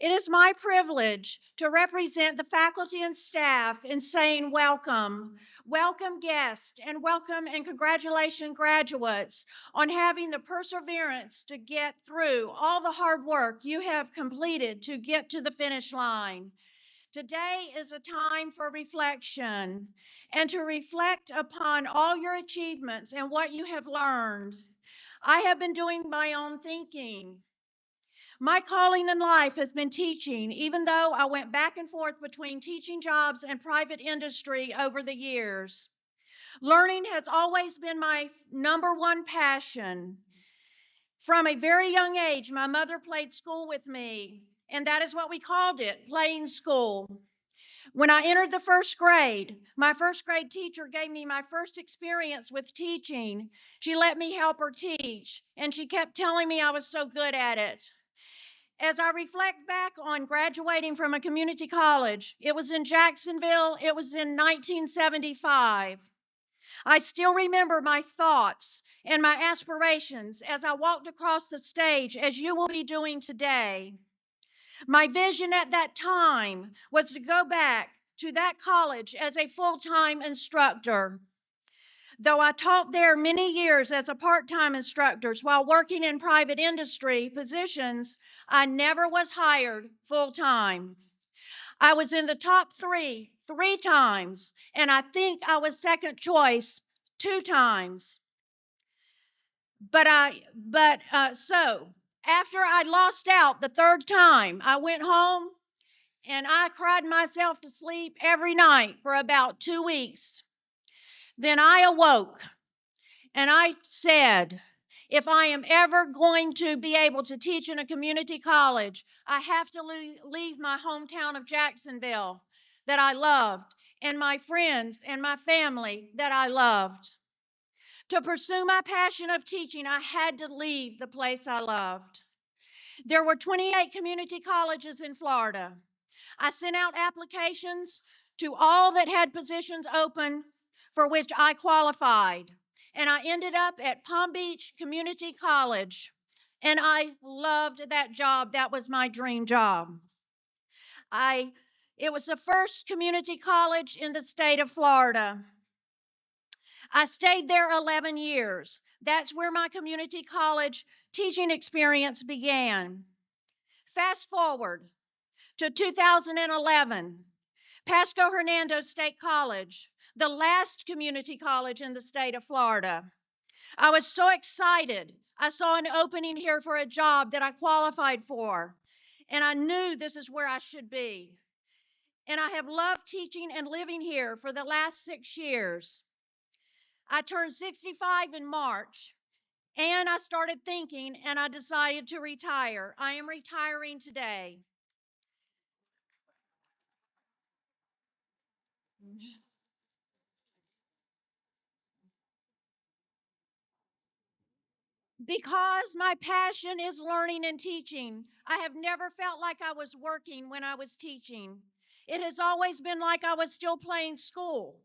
It is my privilege to represent the faculty and staff in saying welcome, welcome guests, and welcome and congratulations graduates on having the perseverance to get through all the hard work you have completed to get to the finish line. Today is a time for reflection and to reflect upon all your achievements and what you have learned. I have been doing my own thinking. My calling in life has been teaching, even though I went back and forth between teaching jobs and private industry over the years. Learning has always been my number one passion. From a very young age, my mother played school with me, and that is what we called it, playing school. When I entered the first grade, my first grade teacher gave me my first experience with teaching. She let me help her teach, and she kept telling me I was so good at it. As I reflect back on graduating from a community college, it was in Jacksonville, it was in 1975. I still remember my thoughts and my aspirations as I walked across the stage, as you will be doing today. My vision at that time was to go back to that college as a full-time instructor. Though I taught there many years as a part-time instructor while working in private industry positions, I never was hired full-time. I was in the top three times, and I think I was second choice 2 times. So after I lost out the third time, I went home and I cried myself to sleep every night for about 2 weeks. Then I awoke and I said, if I am ever going to be able to teach in a community college, I have to leave my hometown of Jacksonville that I loved and my friends and my family that I loved. To pursue my passion of teaching, I had to leave the place I loved. There were 28 community colleges in Florida. I sent out applications to all that had positions open for which I qualified. And I ended up at Palm Beach Community College. And I loved that job. That was my dream job. It was the first community college in the state of Florida. I stayed there 11 years. That's where my community college teaching experience began. Fast forward to 2011, Pasco-Hernando State College, the last community college in the state of Florida. I was so excited. I saw an opening here for a job that I qualified for, and I knew this is where I should be. And I have loved teaching and living here for the last 6 years. I turned 65 in March, and I started thinking, and I decided to retire. I am retiring today. Because my passion is learning and teaching, I have never felt like I was working when I was teaching. It has always been like I was still playing school.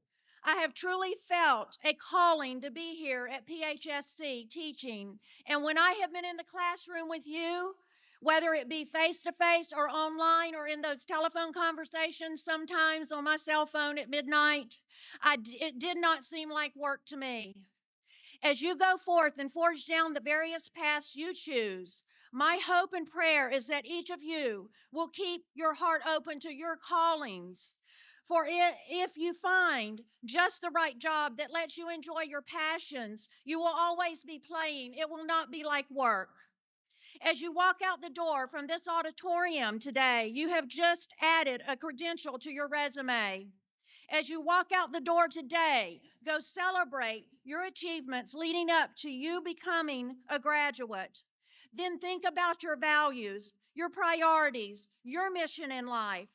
I have truly felt a calling to be here at PHSC teaching. And when I have been in the classroom with you, whether it be face-to-face or online or in those telephone conversations, sometimes on my cell phone at midnight, it did not seem like work to me. As you go forth and forge down the various paths you choose, my hope and prayer is that each of you will keep your heart open to your callings. For if you find just the right job that lets you enjoy your passions, you will always be playing. It will not be like work. As you walk out the door from this auditorium today, you have just added a credential to your resume. As you walk out the door today, go celebrate your achievements leading up to you becoming a graduate. Then think about your values, your priorities, your mission in life.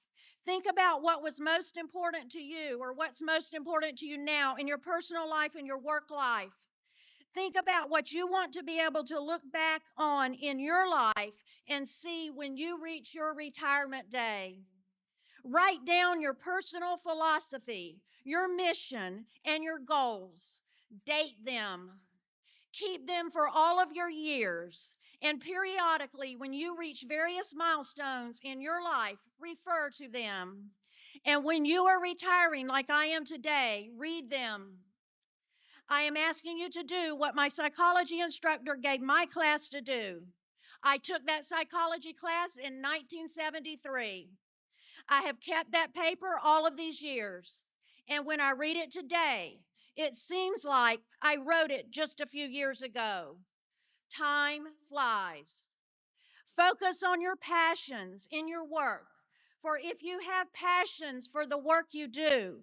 Think about what was most important to you or what's most important to you now in your personal life and your work life. Think about what you want to be able to look back on in your life and see when you reach your retirement day. Write down your personal philosophy, your mission, and your goals. Date them. Keep them for all of your years. And periodically, when you reach various milestones in your life, refer to them. And when you are retiring, like I am today, read them. I am asking you to do what my psychology instructor gave my class to do. I took that psychology class in 1973. I have kept that paper all of these years. And when I read it today, it seems like I wrote it just a few years ago. Time flies. Focus on your passions in your work. For if you have passions for the work you do,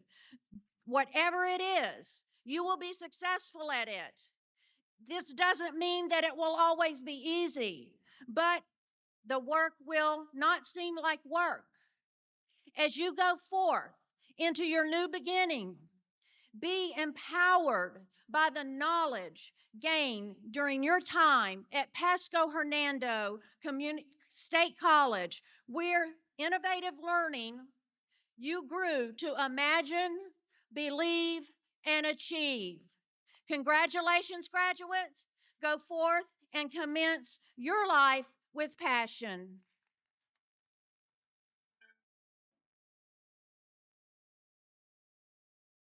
whatever it is, you will be successful at it. This doesn't mean that it will always be easy, but the work will not seem like work. As you go forth into your new beginning, be empowered by the knowledge gained during your time at Pasco-Hernando State College, where innovative learning you grew to imagine, believe, and achieve. Congratulations, graduates. Go forth and commence your life with passion.